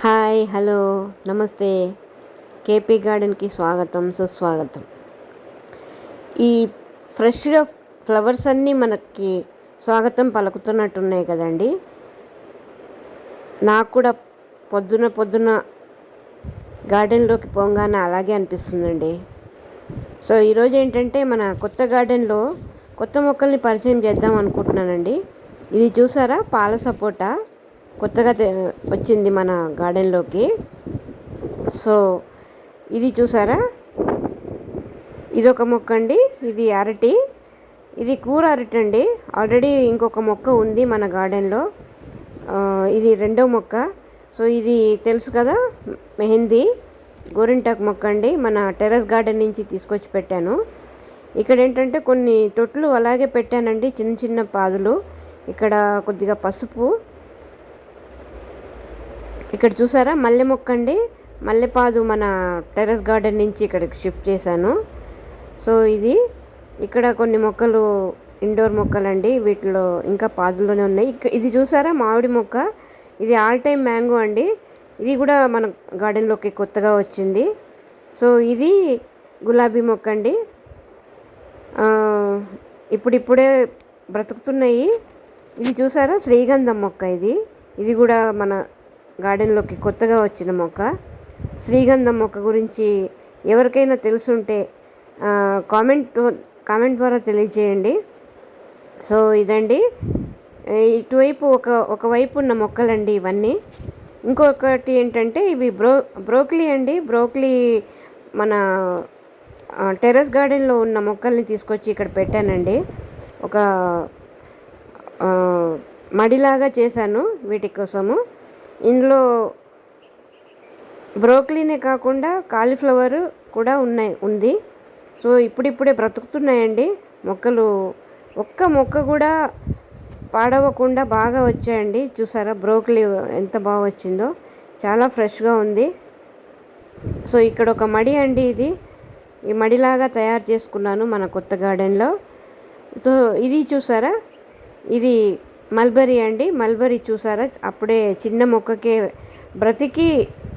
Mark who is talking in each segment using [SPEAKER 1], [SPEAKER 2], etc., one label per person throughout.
[SPEAKER 1] Hi hello నమస్తే. KP గార్డెన్కి స్వాగతం సుస్వాగతం. ఈ ఫ్రెష్గా ఫ్లవర్స్ అన్నీ మనకి స్వాగతం పలుకుతున్నట్టున్నాయి కదండి. నాకు కూడా పొద్దున పొద్దున గార్డెన్లోకి పోగానే అలాగే అనిపిస్తుందండి. సో ఈరోజు ఏంటంటే మన కొత్త గార్డెన్లో కొత్త మొక్కల్ని పరిచయం చేద్దాం అనుకుంటున్నానండి. ఇది చూసారా, పాల సపోటా కొత్తగా వచ్చింది మన గార్డెన్లోకి. సో ఇది చూసారా, ఇది ఒక మొక్క అండి. ఇది అరటి, ఇది కూర అరటి అండి. ఆల్రెడీ ఇంకొక మొక్క ఉంది మన గార్డెన్లో, ఇది రెండో మొక్క. సో ఇది తెలుసు కదా, మెహందీ గోరింటాకు మొక్క అండి. మన టెర్రస్ గార్డెన్ నుంచి తీసుకొచ్చి పెట్టాను. ఇక్కడ ఏంటంటే కొన్ని తొట్లు అలాగే పెట్టానండి, చిన్న చిన్న పాదులు. ఇక్కడ కొద్దిగా పసుపు. ఇక్కడ చూసారా, మల్లె మొక్క అండి. మల్లెపాదు మన టెర్రస్ గార్డెన్ నుంచి ఇక్కడికి షిఫ్ట్ చేశాను. సో ఇది ఇక్కడ కొన్ని మొక్కలు ఇండోర్ మొక్కలండి, వీటిలో ఇంకా పాదుల్లోనే ఉన్నాయి. ఇది చూసారా, మామిడి మొక్క. ఇది ఆల్ టైమ్ మ్యాంగో అండి. ఇది కూడా మన గార్డెన్లోకి కొత్తగా వచ్చింది. సో ఇది గులాబీ మొక్క అండి. ఇప్పుడిప్పుడే బ్రతుకుతున్నాయి. ఇది చూసారా, శ్రీగంధం మొక్క. ఇది కూడా మన గార్డెన్లోకి కొత్తగా వచ్చిన మొక్క. శ్రీగంధం మొక్క గురించి ఎవరికైనా తెలుసుంటే కామెంట్ ద్వారా తెలియజేయండి. సో ఇదండి, ఇటువైపు ఒకవైపు ఉన్న మొక్కలండి ఇవన్నీ. ఇంకొకటి ఏంటంటే ఇవి బ్రోకలీ అండి. బ్రోకలీ మన టెర్రస్ గార్డెన్లో ఉన్న మొక్కల్ని తీసుకొచ్చి ఇక్కడ పెట్టానండి. ఒక మడిలాగా చేశాను వీటి కోసము. ఇందులో బ్రోకలీనే కాకుండా కాలీఫ్లవర్ కూడా ఉంది. సో ఇప్పుడిప్పుడే బ్రతుకుతున్నాయండి మొక్కలు. ఒక్క మొక్క కూడా పాడవకుండా బాగా వచ్చాయండి. చూసారా, బ్రోకలీ ఎంత బాగా వచ్చిందో, చాలా ఫ్రెష్గా ఉంది. సో ఇక్కడ ఒక మడి అండి, ఈ మడిలాగా తయారు చేసుకున్నాను మన కొత్త గార్డెన్లో. సో ఇది చూసారా, ఇది మల్బరీ అండి. మల్బరీ చూసారా, అప్పుడే చిన్న మొక్కకే బ్రతికి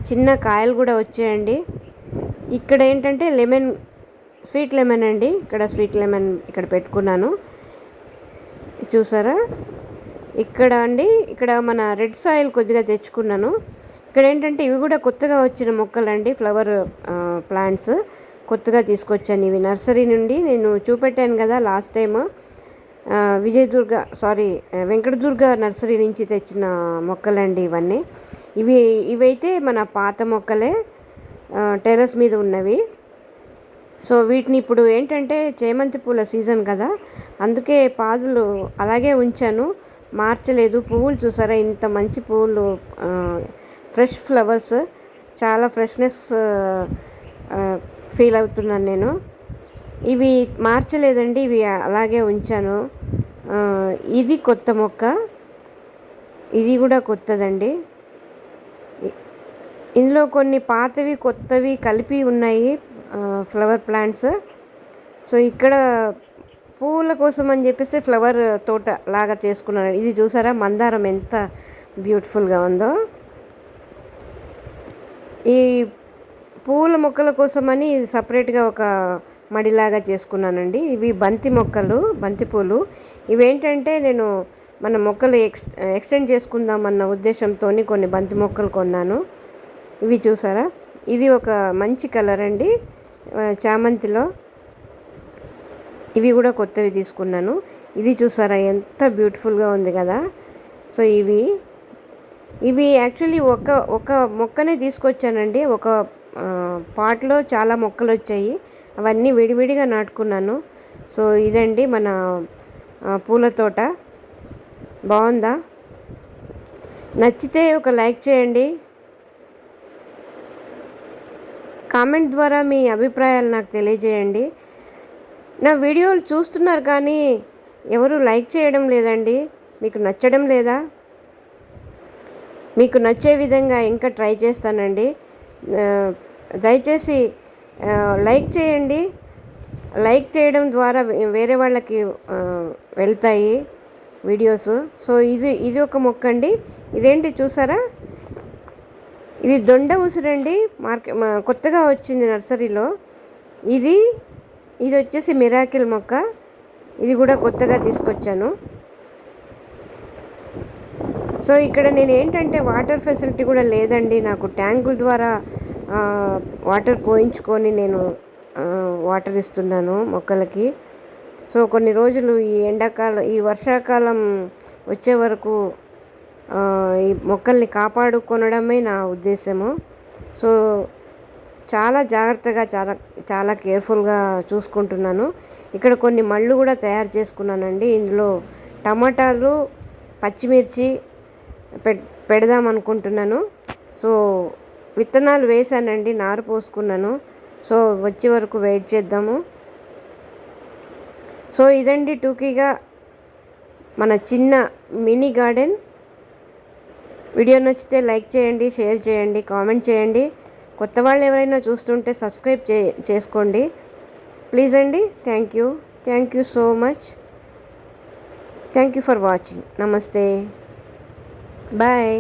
[SPEAKER 1] చిన్న కాయలు కూడా వచ్చాయండి. ఇక్కడ ఏంటంటే స్వీట్ లెమన్ అండి. ఇక్కడ స్వీట్ లెమన్ ఇక్కడ పెట్టుకున్నాను చూసారా. ఇక్కడ మన రెడ్ సాయిల్ కొద్దిగా తెచ్చుకున్నాను. ఇక్కడ ఏంటంటే ఇవి కూడా కొత్తగా వచ్చిన మొక్కలండి, ఫ్లవర్ ప్లాంట్స్ కొత్తగా తీసుకొచ్చాను. ఇవి నర్సరీ నుండి నేను చూపెట్టాను కదా లాస్ట్ టైం. వెంకటదుర్గ నర్సరీ నుంచి తెచ్చిన మొక్కలండి ఇవన్నీ. ఇవైతే మన పాత మొక్కలే, టెర్రస్ మీద ఉన్నవి. సో వీటిని ఇప్పుడు ఏంటంటే చేమంతి పూల సీజన్ కదా, అందుకే పాదులు అలాగే ఉంచాను, మార్చలేదు. పువ్వులు చూసారా, ఇంత మంచి పువ్వులు, ఫ్రెష్ ఫ్లవర్స్, చాలా ఫ్రెష్నెస్ ఫీల్ అవుతున్నాను నేను. ఇవి మార్చలేదండి, ఇవి అలాగే ఉంచాను. ఇది కొత్త మొక్క, ఇది కూడా కొత్తదండి. ఇందులో కొన్ని పాతవి కొత్తవి కలిపి ఉన్నాయి ఫ్లవర్ ప్లాంట్స్. సో ఇక్కడ పువ్వుల కోసం అని చెప్పేసి ఫ్లవర్ తోట లాగా చేసుకున్నాను. ఇది చూసారా, మందారం ఎంత బ్యూటిఫుల్గా ఉందో. ఈ పువ్వుల మొక్కల కోసమని సపరేట్గా ఒక మడిలాగా చేసుకున్నానండి. ఇవి బంతి మొక్కలు, బంతి పూలు. ఇవేంటంటే నేను మన మొక్కలు ఎక్స్టెండ్ చేసుకుందామన్న ఉద్దేశంతో కొన్ని బంతి మొక్కలు కొన్నాను. ఇవి చూసారా, ఇది ఒక మంచి కలర్ అండి, చామంతిలో. ఇవి కూడా కొత్తవి తీసుకున్నాను. ఇది చూసారా, ఎంత బ్యూటిఫుల్గా ఉంది కదా. సో ఇవి యాక్చువల్లీ ఒక మొక్కనే తీసుకొచ్చానండి. ఒక పాట్లో చాలా మొక్కలు వచ్చాయి, అవన్నీ విడివిడిగా నాటుకున్నాను. సో ఇదండి మన పూల తోట. బాగుందా? నచ్చితే ఒక లైక్ చేయండి. కామెంట్ ద్వారా మీ అభిప్రాయాలు నాకు తెలియజేయండి. నా వీడియోలు చూస్తున్నారు కానీ ఎవరు లైక్ చేయడం లేదండి. మీకు నచ్చడం లేదా? మీకు నచ్చే విధంగా ఇంకా ట్రై చేస్తానండి. దయచేసి లైక్ చేయండి. లైక్ చేయడం ద్వారా వేరే వాళ్ళకి వెళ్తాయి వీడియోస్. సో ఇది ఒక మొక్క అండి. ఇదేంటి చూసారా, ఇది దొండ ఉసిరండి. కొత్తగా వచ్చింది నర్సరీలో. ఇది ఇది వచ్చేసి మిరాకిల్ మొక్క. ఇది కూడా కొత్తగా తీసుకొచ్చాను. సో ఇక్కడ నేను ఏంటంటే వాటర్ ఫెసిలిటీ కూడా లేదండి. నాకు ట్యాంకుల ద్వారా వాటర్ పోయించుకొని నేను వాటర్ ఇస్తున్నాను మొక్కలకి. సో కొన్ని రోజులు ఈ వర్షాకాలం వచ్చే వరకు ఈ మొక్కల్ని కాపాడుకొనడమే నా ఉద్దేశము. సో చాలా జాగ్రత్తగా చాలా చాలా కేర్ఫుల్గా చూసుకుంటున్నాను. ఇక్కడ కొన్ని మళ్ళు కూడా తయారు చేసుకున్నానండి. ఇందులో టమాటాలు, పచ్చిమిర్చి పెడదాం అనుకుంటున్నాను. సో విత్తనాలు వేసానండి, నారు పోసుకున్నాను. సో వచ్చే వరకు వెయిట్ చేద్దాము. సో ఇదండి టూకీగా మన చిన్న మినీ గార్డెన్. వీడియో నచ్చితే లైక్ చేయండి, షేర్ చేయండి, కామెంట్ చేయండి. కొత్త వాళ్ళు ఎవరైనా చూస్తుంటే సబ్స్క్రైబ్ చేసుకోండి ప్లీజ్ అండి. Thank you so much. Thank you for watching. నమస్తే, బాయ్.